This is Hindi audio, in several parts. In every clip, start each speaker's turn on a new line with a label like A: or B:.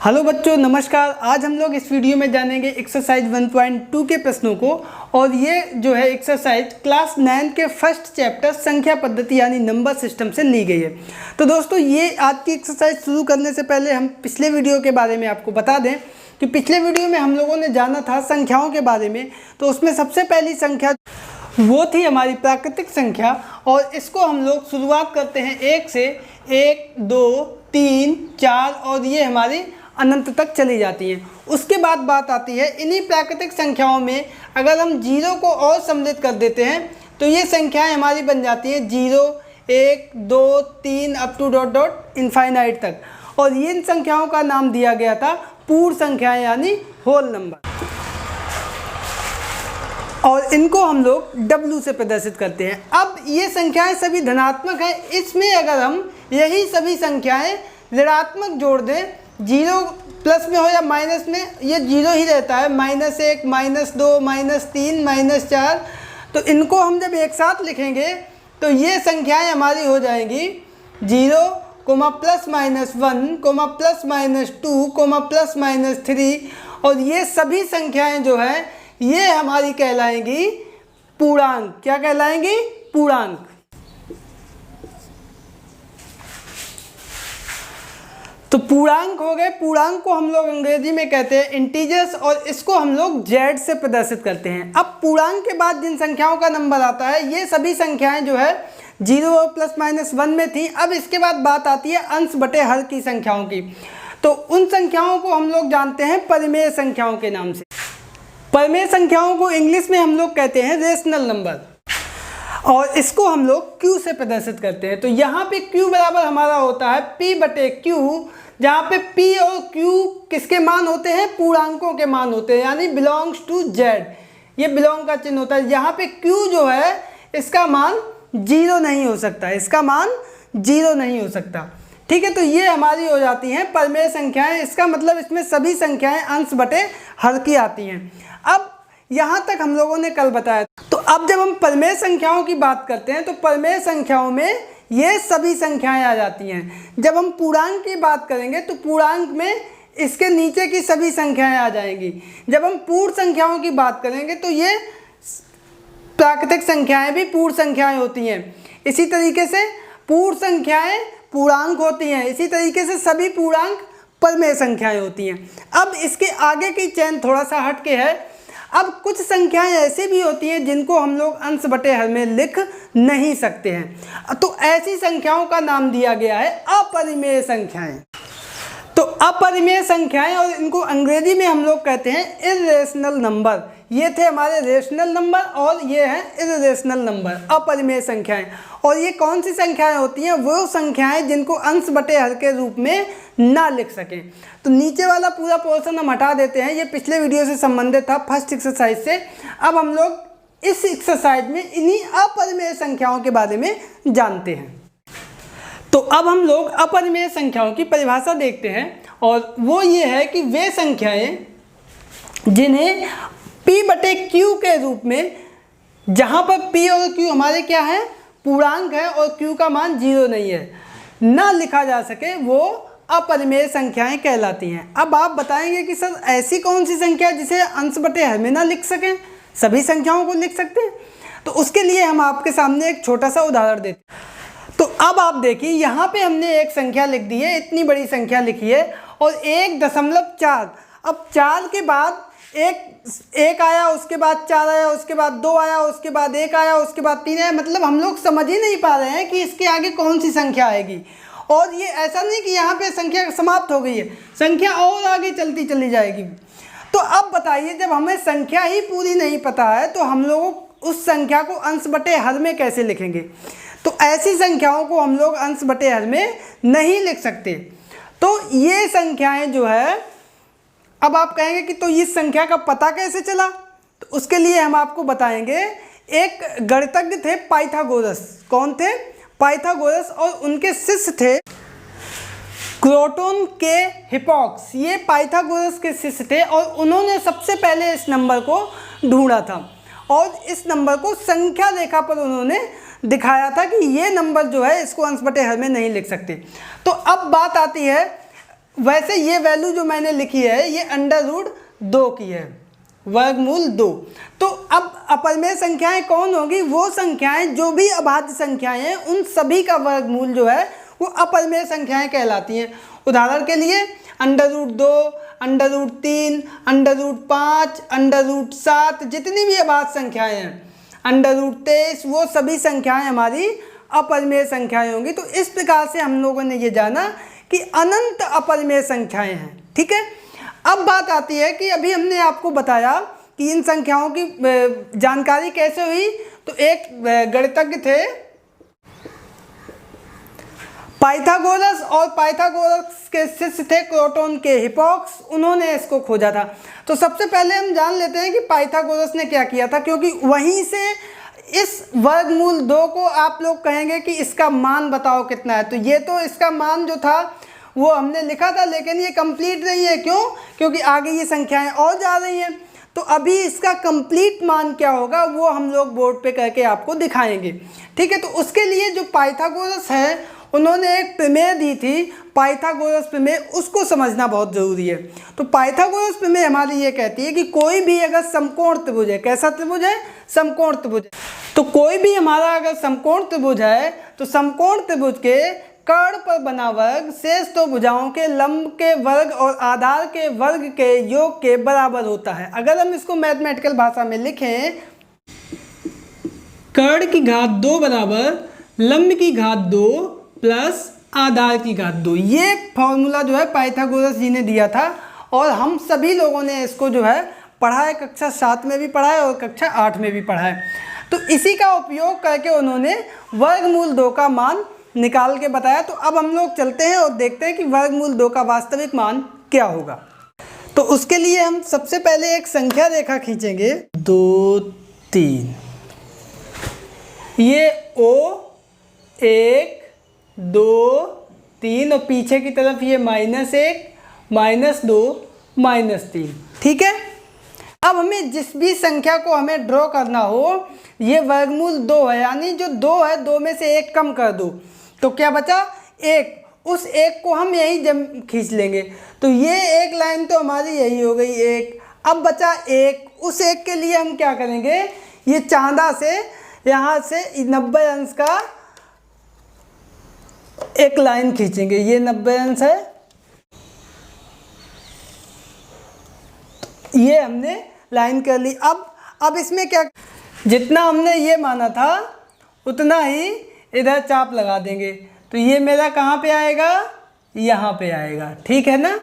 A: हेलो बच्चों, नमस्कार। आज हम लोग इस वीडियो में जानेंगे एक्सरसाइज 1.2 के प्रश्नों को। और ये जो है एक्सरसाइज क्लास 9 के फर्स्ट चैप्टर संख्या पद्धति यानी नंबर सिस्टम से ली गई है। तो दोस्तों, ये आज की एक्सरसाइज शुरू करने से पहले हम पिछले वीडियो के बारे में आपको बता दें कि पिछले वीडियो में हम लोगों ने जाना था संख्याओं के बारे में। तो उसमें सबसे पहली संख्या वो थी हमारी प्राकृतिक संख्या, और इसको हम लोग शुरुआत करते हैं 1 से। 1, 2, 3, 4 और ये हमारी अनंत तक चली जाती हैं। उसके बाद बात आती है इन्हीं प्राकृतिक संख्याओं में अगर हम 0 को और सम्मिलित कर देते हैं तो ये संख्याएं हमारी बन जाती हैं 0, 1, 2, 3 up to dot dot infinite तक। और ये इन संख्याओं का नाम दिया गया था पूर्ण संख्याएं यानी होल नंबर। और इनको हम लोग W से प्रदर्शित करते हैं। अब ये संख्याएं सभी धनात्मक हैं। इसमें अगर हम यही सभी संख्याएं ऋणात्मक जोड़ दें, 0 प्लस में हो या माइनस में, ये 0 ही रहता है। -1, -2, -3, -4। तो इनको हम जब एक साथ लिखेंगे तो ये संख्याएं हमारी हो जाएंगी 0, ±1, ±2, ±3। और ये सभी संख्याएं जो है ये हमारी कहलाएंगी पूर्णांक। क्या कहलाएंगी? पूर्णांक। तो पूर्णांक हो गए। पूर्णांक को हम लोग अंग्रेजी में कहते हैं इंटीजर्स, और इसको हम लोग Z से प्रदर्शित करते हैं। अब पूर्णांक के बाद जिन संख्याओं का नंबर आता है ये सभी संख्याएं जो है 0 ±1 में थी। अब इसके बाद बात आती है अंश बटे हर की संख्याओं की। तो उन संख्याओं को हम लोग जानते हैं परिमेय संख्याओं के नाम से। परिमेय संख्याओं को इंग्लिश में हम लोग कहते हैं रेशनल नंबर, और इसको हम लोग Q से प्रदर्शित करते हैं। तो यहाँ पे Q बराबर हमारा होता है P/Q, जहाँ पे P और Q किसके मान होते हैं? पूर्णांकों के मान होते हैं, यानी बिलोंग्स टू Z। ये बिलोंग का चिन्ह होता है। यहाँ पे Q जो है इसका मान 0 नहीं हो सकता, इसका मान 0 नहीं हो सकता। ठीक है, तो ये हमारी हो जाती हैं परिमेय संख्याएं। इसका मतलब इसमें सभी संख्याएं अंश बटे हर की आती हैं। अब यहाँ तक हम लोगों ने कल बताया। तो अब जब हम परिमेय संख्याओं की बात करते हैं तो परिमेय संख्याओं में ये सभी संख्याएं आ जाती हैं। जब हम पूर्णांक की बात करेंगे तो पूर्णांक में इसके नीचे की सभी संख्याएं आ जाएंगी। जब हम पूर्ण संख्याओं की बात करेंगे तो ये प्राकृतिक संख्याएं भी पूर्ण संख्याएं होती हैं। इसी तरीके से पूर्ण संख्याएं पूर्णांक होती हैं। इसी तरीके से सभी पूर्णांक परिमेय संख्याएं होती हैं। अब इसके आगे की चेन थोड़ा सा हट के है। अब कुछ संख्याएं ऐसी भी होती हैं जिनको हम लोग अंश बटे हर में लिख नहीं सकते हैं। तो ऐसी संख्याओं का नाम दिया गया है अपरिमेय संख्याएं। तो अपरिमेय संख्याएं, और इनको अंग्रेजी में हम लोग कहते हैं इर्रेशनल नंबर। ये थे हमारे रेशनल नंबर और ये हैं इर्रेशनल नंबर, अपरिमेय संख्याएं। और ये कौन सी संख्याएं होती हैं? वो संख्याएं जिनको अंश बटे हर के रूप में ना लिख सकें। तो नीचे वाला पूरा पोर्शन हम हटा देते हैं, ये पिछले वीडियो से संबंधित था, फर्स्ट एक्सरसाइज से। अब हम लोग इस एक्सरसाइज में इन्हीं अपरिमेय संख्याओं के बारे में जानते हैं। तो अब हम लोग अपरिमेय संख्याओं की परिभाषा देखते हैं, और वो ये है कि वे संख्याएं जिन्हें P/Q के रूप में, जहाँ पर P और Q हमारे क्या है? पूर्णांक है, और Q का मान 0 नहीं है, ना लिखा जा सके, वो अपरिमेय संख्याएं कहलाती हैं। अब आप बताएंगे कि सर ऐसी कौन सी संख्या जिसे अंश बटे हर में ना लिख सकें, सभी संख्याओं को लिख सकते हैं? तो उसके लिए हम आपके सामने एक छोटा सा उदाहरण देते हैं। तो अब आप देखिए, यहाँ पे हमने एक संख्या लिख दी है, इतनी बड़ी संख्या लिखी है, और 1.4। अब 4 के बाद एक आया, उसके बाद 4 आया, उसके बाद 2 आया, उसके बाद 1 आया, उसके बाद 3 आया। मतलब हम लोग समझ ही नहीं पा रहे हैं कि इसके आगे कौन सी संख्या आएगी। और ये ऐसा नहीं कि यहाँ पे संख्या समाप्त हो गई है, संख्या और आगे चलती चली जाएगी। तो अब बताइए, जब हमें संख्या ही पूरी नहीं पता है तो हम लोग उस संख्या को अंश बटे हर में कैसे लिखेंगे? तो ऐसी संख्याओं को हम लोग अंश बटे हर में नहीं लिख सकते। तो ये संख्याएं जो है, अब आप कहेंगे कि तो इस संख्या का पता कैसे चला? तो उसके लिए हम आपको बताएंगे। एक गणितज्ञ थे पाइथागोरस। कौन थे? पाइथागोरस। और उनके शिष्य थे क्रोटन के हिप्पॉक्स। ये पाइथागोरस के शिष्य थे, और उन्होंने सबसे पहले इस नंबर को ढूंढा था, और इस नंबर को संख्या रेखा पर उन्होंने दिखाया था कि ये नंबर जो है इसको अंश बटे हर में नहीं लिख सकते। तो अब बात आती है वैसे ये वैल्यू जो मैंने लिखी है ये √2 की है, वर्गमूल 2। तो अब अपरिमेय संख्याएं कौन होगी? वो संख्याएं जो भी अभाज्य संख्याएं हैं उन सभी का वर्गमूल जो है वो अपरिमेय संख्याएं कहलाती हैं। उदाहरण के लिए √2, √3, √5, √7 जितनी भी अभाज्य संख्याएं हैं, √23, वो सभी संख्याएं हमारी अपरिमेय संख्याएं होंगी। तो इस प्रकार से हम लोगों ने ये जाना कि अनंत अपरिमेय संख्याएं हैं। ठीक है, अब बात आती है कि अभी हमने आपको बताया कि इन संख्याओं की जानकारी कैसे हुई। तो एक गणितज्ञ थे पाइथागोरस, और पाइथागोरस के शिष्य थे क्रोटन के हिप्पॉक्स, उन्होंने इसको खोजा था। तो सबसे पहले हम जान लेते हैं कि पाइथागोरस ने क्या किया था, क्योंकि वहीं से इस वर्गमूल 2 को आप लोग कहेंगे कि इसका मान बताओ कितना है। तो ये तो इसका मान जो था वो हमने लिखा था, लेकिन ये कंप्लीट नहीं है। क्यों? क्योंकि आगे ये संख्याएं और जा रही हैं। तो अभी इसका कंप्लीट मान क्या होगा वो हम लोग बोर्ड पे करके आपको दिखाएंगे। ठीक है, तो उसके लिए जो पाइथागोरस है उन्होंने एक प्रमेय दी थी, पाइथागोरस प्रमेय, उसको समझना बहुत ज़रूरी है। तो पाइथागोरस प्रमेय हमारी ये कहती है कि कोई भी अगर समकोण त्रिभुज है, कैसा त्रिभुज है? समकोण त्रिभुज। तो कोई भी हमारा अगर समकोण त्रिभुज है तो समकोण त्रिभुज के कर्ण पर बना वर्ग शेष दो भुजाओं के लंब के वर्ग और आधार के वर्ग के योग के बराबर होता है। अगर हम इसको मैथमेटिकल भाषा में लिखें, कर्ण की घात 2 बराबर लंब की घात 2 प्लस आधार की घात 2। ये फॉर्मूला जो है पाइथागोरस जी ने दिया था और हम सभी लोगों ने इसको जो है पढ़ा है, कक्षा 7 में भी पढ़ा है और कक्षा 8 में भी पढ़ा है। तो इसी का उपयोग करके उन्होंने वर्गमूल 2 का मान निकाल के बताया। तो अब हम लोग चलते हैं और देखते हैं कि वर्गमूल 2 का वास्तविक मान क्या होगा। तो उसके लिए हम सबसे पहले एक संख्या रेखा खींचेंगे, 2, 3। ये O 1, 2, 3 और पीछे की तरफ ये -1, -2, -3। ठीक है, अब हमें जिस भी संख्या को हमें ड्रॉ करना हो, ये वर्गमूल 2 है, यानी जो 2 है 2 में से 1 कम कर दो तो क्या बचा? 1। उस 1 को हम यही खींच लेंगे। तो ये एक लाइन तो हमारी यही हो गई 1। अब बचा 1। उस 1 के लिए हम क्या करेंगे? ये चांदा से यहाँ से 90 अंश का एक लाइन खींचेंगे। ये 90 अंश है, ये हमने लाइन कर ली। अब इसमें क्या, जितना हमने ये माना था उतना ही इधर चाप लगा देंगे। तो ये मेरा कहाँ पे आएगा? यहाँ पे आएगा। ठीक है ना?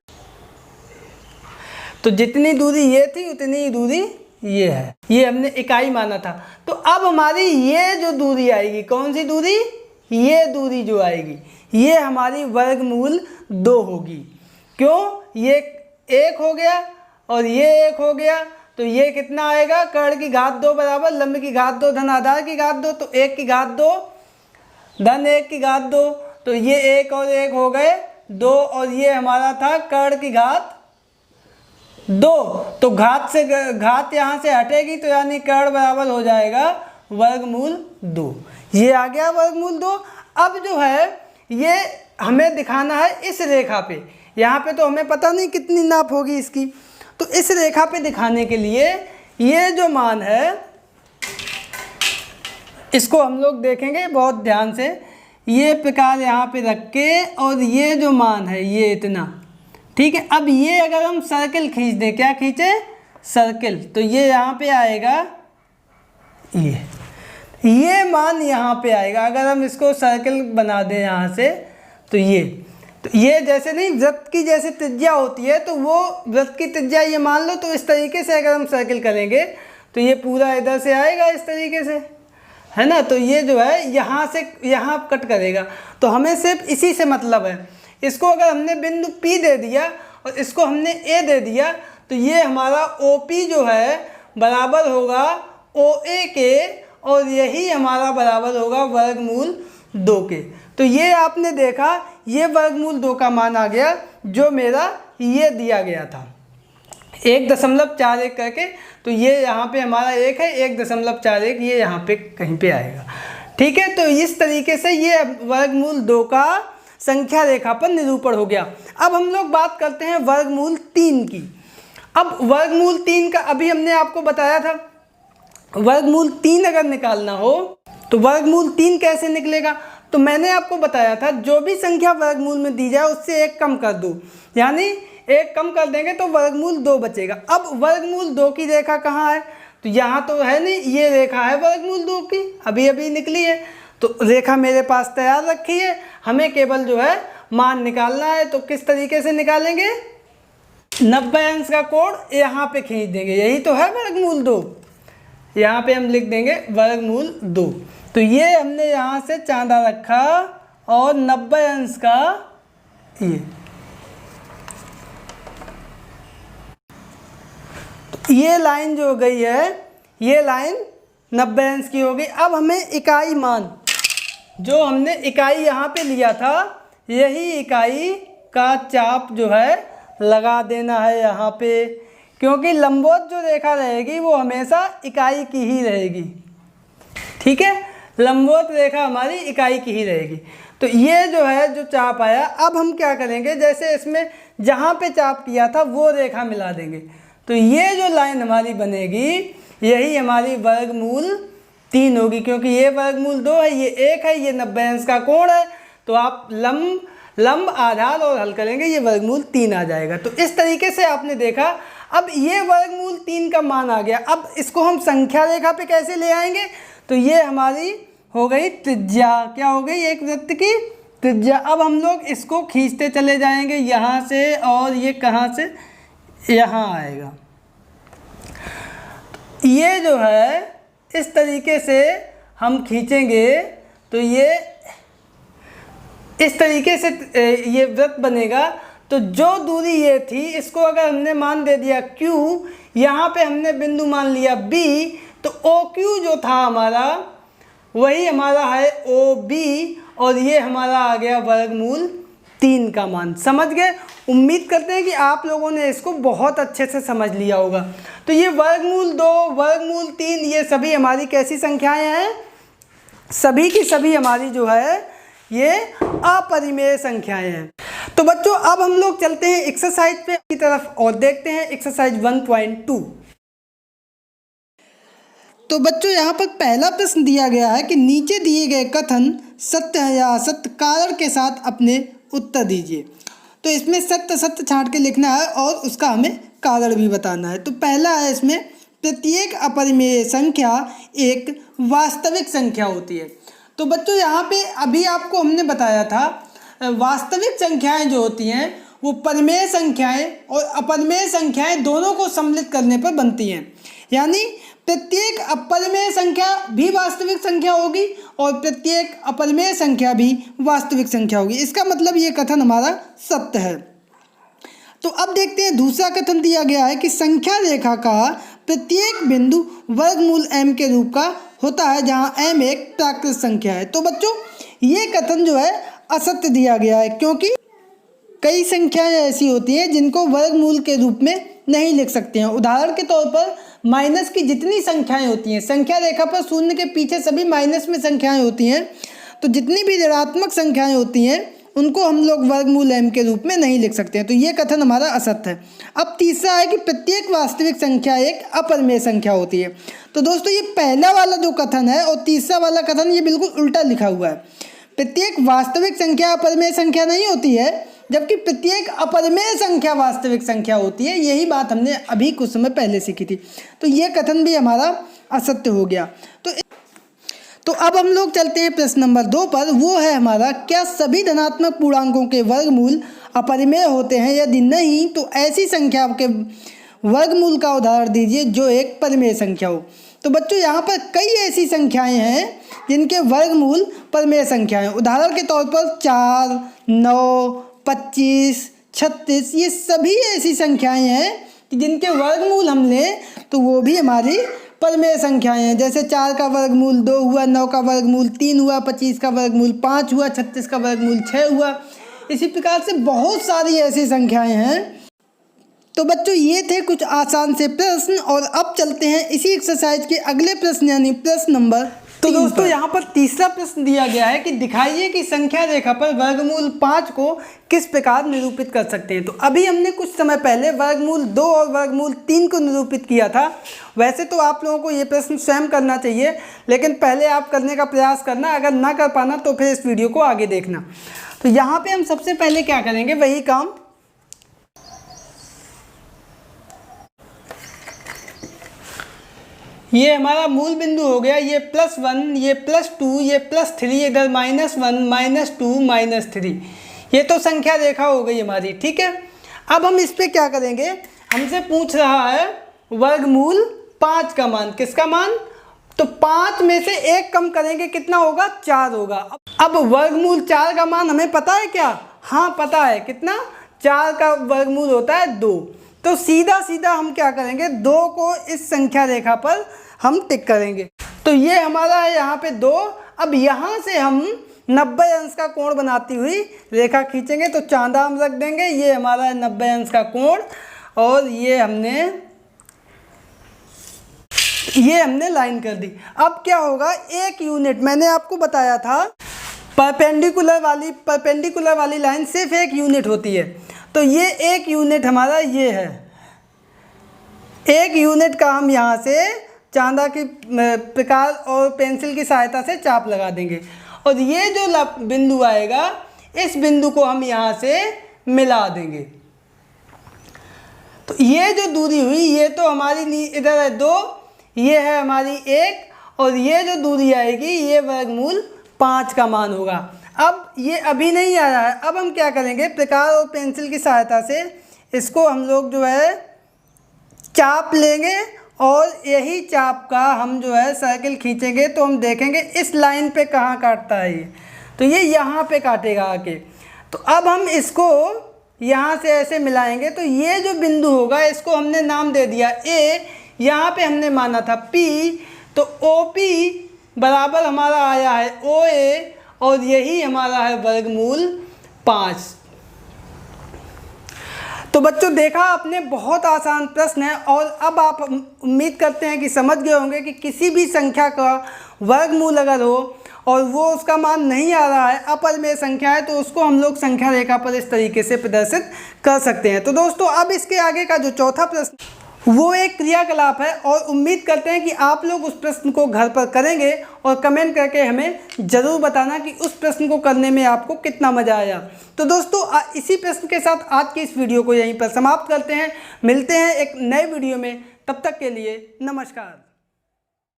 A: तो जितनी दूरी ये थी उतनी ही दूरी ये है, ये हमने इकाई माना था। तो अब हमारी ये जो दूरी आएगी, कौन सी दूरी? ये दूरी जो आएगी ये हमारी वर्गमूल 2 होगी। क्यों? ये 1 हो गया और ये 1 हो गया, तो ये कितना आएगा? कर्ण की घात 2 बराबर लंब की घात 2 धन आधार की घात 2। तो 1 की घात 2 धन 1 की घात 2, तो ये 1 और 1 हो गए 2, और ये हमारा था कर्ण की घात 2। तो घात यहाँ से हटेगी, तो यानी कर्ण बराबर हो जाएगा वर्गमूल 2। ये आ गया वर्गमूल 2। अब जो है ये हमें दिखाना है इस रेखा पे। यहाँ पे तो हमें पता नहीं कितनी नाप होगी इसकी, तो इस रेखा पे दिखाने के लिए ये जो मान है इसको हम लोग देखेंगे बहुत ध्यान से। ये प्रकार यहाँ पे रख के, और ये जो मान है ये इतना। ठीक है, अब ये अगर हम सर्किल खींच दें, क्या खींचे? सर्किल, तो ये यहाँ पे आएगा, ये मान यहाँ पे आएगा। अगर हम इसको सर्किल बना दें यहाँ से, तो ये जैसे नहीं वृत्त की जैसे त्रिज्या होती है, तो वो वृत्त की त्रिज्या ये मान लो। तो इस तरीके से अगर हम सर्किल करेंगे तो ये पूरा इधर से आएगा इस तरीके से, है ना? तो ये जो है यहाँ से यहाँ कट करेगा। तो हमें सिर्फ इसी से मतलब है। इसको अगर हमने बिंदु P दे दिया और इसको हमने A दे दिया, तो ये हमारा OP जो है बराबर होगा OA के, और यही हमारा बराबर होगा वर्गमूल 2 के। तो ये आपने देखा, ये वर्गमूल 2 का मान आ गया जो मेरा ये दिया गया था 1.41 करके। तो ये यहाँ पे हमारा 1 है, 1.41 ये यहाँ पे कहीं पे आएगा। ठीक है, तो इस तरीके से ये वर्गमूल 2 का संख्या रेखा पर निरूपण हो गया। अब हम लोग बात करते हैं वर्गमूल 3 की। अब वर्गमूल 3 का अभी हमने आपको बताया था, वर्गमूल 3 अगर निकालना हो तो वर्गमूल 3 कैसे निकलेगा। तो मैंने आपको बताया था जो भी संख्या वर्गमूल में दी जाए उससे एक कम कर दो, यानी एक कम कर देंगे तो वर्गमूल 2 बचेगा। अब वर्गमूल 2 की रेखा कहाँ है, तो यहाँ तो है नहीं, ये रेखा है वर्गमूल 2 की, अभी अभी निकली है। तो रेखा मेरे पास तैयार रखी है, हमें केवल जो है मान निकालना है। तो किस तरीके से निकालेंगे, 90 अंश का कोण यहाँ पे खींच देंगे, यही तो है वर्गमूल 2। यहाँ पे हम लिख देंगे वर्गमूल 2। तो ये हमने यहाँ से चांदा रखा और 90 अंश का ये लाइन जो हो गई है, ये लाइन 90 अंश की हो गई। अब हमें इकाई मान, जो हमने इकाई यहाँ पे लिया था, यही इकाई का चाप जो है लगा देना है यहाँ पे, क्योंकि लंबवत जो रेखा रहेगी वो हमेशा इकाई की ही रहेगी। ठीक है, लंबवत रेखा हमारी इकाई की ही रहेगी। तो ये जो है जो चाप आया, अब हम क्या करेंगे, जैसे इसमें जहाँ पे चाप किया था वो रेखा मिला देंगे। तो ये जो लाइन हमारी बनेगी यही हमारी वर्गमूल 3 होगी, क्योंकि ये वर्गमूल 2 है, ये 1 है, ये 90 अंश का कोण है। तो आप लंब आधार और हल करेंगे, ये वर्गमूल 3 आ जाएगा। तो इस तरीके से आपने देखा। अब ये वर्गमूल 3 का मान आ गया। अब इसको हम संख्या रेखा पे कैसे ले आएंगे, तो ये हमारी हो गई त्रिज्या, क्या हो गई, एक वृत्त की त्रिज्या। अब हम लोग इसको खींचते चले जाएंगे यहाँ से, और ये कहाँ से, यहाँ आएगा। ये जो है इस तरीके से हम खींचेंगे तो ये इस तरीके से ये वृत्त बनेगा। तो जो दूरी ये थी, इसको अगर हमने मान दे दिया Q, यहाँ पे हमने बिंदु मान लिया B, तो OQ जो था हमारा वही हमारा है OB, और ये हमारा आ गया वर्गमूल 3 का मान। समझ गए। उम्मीद करते हैं कि आप लोगों ने इसको बहुत अच्छे से समझ लिया होगा। तो ये वर्गमूल 2, वर्गमूल 3, ये सभी हमारी कैसी संख्याएं हैं, सभी की सभी हमारी जो है ये अपरिमेय संख्याएं हैं। तो बच्चों अब हम लोग चलते हैं एक्सरसाइज पे की तरफ और देखते हैं एक्सरसाइज 1.2। तो बच्चों यहाँ पर पहला प्रश्न दिया गया है कि नीचे दिए गए कथन सत्य है या असत्य, कारण के साथ अपने उत्तर दीजिए। तो इसमें सत्य सत्य छांट के लिखना है और उसका हमें कारण भी बताना है। तो पहला है इसमें, प्रत्येक अपरिमेय संख्या एक वास्तविक संख्या होती है। तो बच्चों यहाँ पे अभी आपको हमने बताया था, वास्तविक संख्याएं जो होती हैं वो परिमेय संख्याएं और अपरिमेय संख्याएं दोनों को सम्मिलित करने पर बनती हैं। यानी प्रत्येक अपरिमेय संख्या भी वास्तविक संख्या होगी और प्रत्येक अपरिमेय संख्या भी वास्तविक संख्या होगी। इसका मतलब ये कथन हमारा सत्य है। तो अब देखते हैं दूसरा कथन दिया गया है कि संख्या रेखा का प्रत्येक बिंदु वर्गमूल m के रूप का होता है, जहाँ m एक प्राकृत संख्या है। तो बच्चों ये कथन जो है असत्य दिया गया है, क्योंकि कई संख्याएं ऐसी होती हैं जिनको वर्गमूल के रूप में नहीं लिख सकते हैं। उदाहरण के तौर पर माइनस की जितनी संख्याएं होती हैं, संख्या रेखा पर शून्य के पीछे सभी माइनस में संख्याएं होती हैं, तो जितनी भी ऋणात्मक संख्याएं होती हैं उनको हम लोग वर्गमूल m के रूप में नहीं लिख सकते हैं। तो ये कथन हमारा असत्य है। अब तीसरा है कि प्रत्येक वास्तविक संख्या एक अपरिमेय संख्या होती है। तो दोस्तों ये पहला वाला जो कथन है और तीसरा वाला कथन ये बिल्कुल उल्टा लिखा हुआ है। प्रत्येक वास्तविक संख्या अपरिमेय संख्या नहीं होती है, जबकि प्रत्येक अपरिमेय संख्या वास्तविक संख्या होती है। यही बात हमने अभी कुछ समय पहले सीखी थी। तो ये कथन भी हमारा असत्य हो गया। तो अब हम लोग चलते हैं प्रश्न नंबर 2 पर। वो है हमारा, क्या सभी धनात्मक पूर्णांकों के वर्गमूल अपरिमेय होते हैं? यदि नहीं तो ऐसी संख्या के वर्गमूल का उदाहरण दीजिए जो एक परिमेय संख्या हो। तो बच्चों यहाँ पर कई ऐसी संख्याएं हैं जिनके वर्गमूल परिमेय संख्याएं। उदाहरण के तौर पर 4, 9, 25, 36, ये सभी ऐसी संख्याएं हैं कि जिनके वर्गमूल हम लें तो वो भी हमारी परिमेय संख्याएं हैं। जैसे 4 का वर्गमूल 2 हुआ, 9 का वर्गमूल 3 हुआ, 25 का वर्गमूल 5 हुआ, 36 का वर्गमूल 6 हुआ। इसी प्रकार से बहुत सारी ऐसी संख्याएं हैं। तो बच्चों ये थे कुछ आसान से प्रश्न, और अब चलते हैं इसी एक्सरसाइज के अगले प्रश्न यानी प्रश्न नंबर तो दोस्तों यहाँ पर तीसरा प्रश्न दिया गया है कि दिखाइए कि संख्या रेखा पर वर्गमूल 5 को किस प्रकार निरूपित कर सकते हैं। तो अभी हमने कुछ समय पहले वर्गमूल 2 और वर्गमूल 3 को निरूपित किया था। वैसे तो आप लोगों को ये प्रश्न स्वयं करना चाहिए, लेकिन पहले आप करने का प्रयास करना, अगर ना कर पाना तो फिर इस वीडियो को आगे देखना। तो यहाँ पे हम सबसे पहले क्या करेंगे, वही काम ये हमारा मूल बिंदु हो गया, ये +1, ये +2, ये +3, इधर -1, -2, -3, ये तो संख्या रेखा हो गई हमारी। ठीक है, अब हम इस पे क्या करेंगे, हमसे पूछ रहा है वर्गमूल 5 का मान। किसका मान? तो 5 में से 1 कम करेंगे, कितना होगा? 4 होगा। अब वर्गमूल 4 का मान हमें पता है क्या? हाँ पता है, कितना? 4 का वर्गमूल होता है 2। तो सीधा सीधा हम क्या करेंगे, 2 को इस संख्या रेखा पर हम टिक करेंगे। तो ये हमारा है यहाँ पे 2। अब यहाँ से हम 90 अंश का कोण बनाती हुई रेखा खींचेंगे। तो चांदा हम रख देंगे, ये हमारा है 90 अंश का कोण, और ये हमने लाइन कर दी। अब क्या होगा, 1 यूनिट, मैंने आपको बताया था परपेंडिकुलर वाली लाइन सिर्फ 1 यूनिट होती है। तो ये 1 यूनिट हमारा ये है, 1 यूनिट का हम यहाँ से चांदा की प्रकार और पेंसिल की सहायता से चाप लगा देंगे, और ये जो बिंदु आएगा, इस बिंदु को हम यहाँ से मिला देंगे। तो ये जो दूरी हुई, ये तो हमारी इधर है 2, ये है हमारी 1, और ये जो दूरी आएगी ये वर्गमूल 5 का मान होगा। अब ये अभी नहीं आ रहा है, अब हम क्या करेंगे, प्रकार और पेंसिल की सहायता से इसको हम लोग जो है चाप लेंगे, और यही चाप का हम जो है सर्किल खींचेंगे। तो हम देखेंगे इस लाइन पे कहाँ काटता है ये, तो ये यहाँ पे काटेगा आके। तो अब हम इसको यहाँ से ऐसे मिलाएंगे, तो ये जो बिंदु होगा इसको हमने नाम दे दिया A, यहाँ पे हमने माना था P, तो OP बराबर हमारा आया है OA, और यही हमारा है वर्गमूल 5। तो बच्चों देखा आपने, बहुत आसान प्रश्न है, और अब आप उम्मीद करते हैं कि समझ गए होंगे कि किसी भी संख्या का वर्गमूल अगर हो और वो उसका मान नहीं आ रहा है, अपरिमेय संख्या है, तो उसको हम लोग संख्या रेखा पर इस तरीके से प्रदर्शित कर सकते हैं। तो दोस्तों अब इसके आगे का जो चौथा प्रश्न, वो एक क्रियाकलाप है, और उम्मीद करते हैं कि आप लोग उस प्रश्न को घर पर करेंगे, और कमेंट करके हमें ज़रूर बताना कि उस प्रश्न को करने में आपको कितना मज़ा आया। तो दोस्तों इसी प्रश्न के साथ आज की इस वीडियो को यहीं पर समाप्त करते हैं। मिलते हैं एक नए वीडियो में, तब तक के लिए नमस्कार।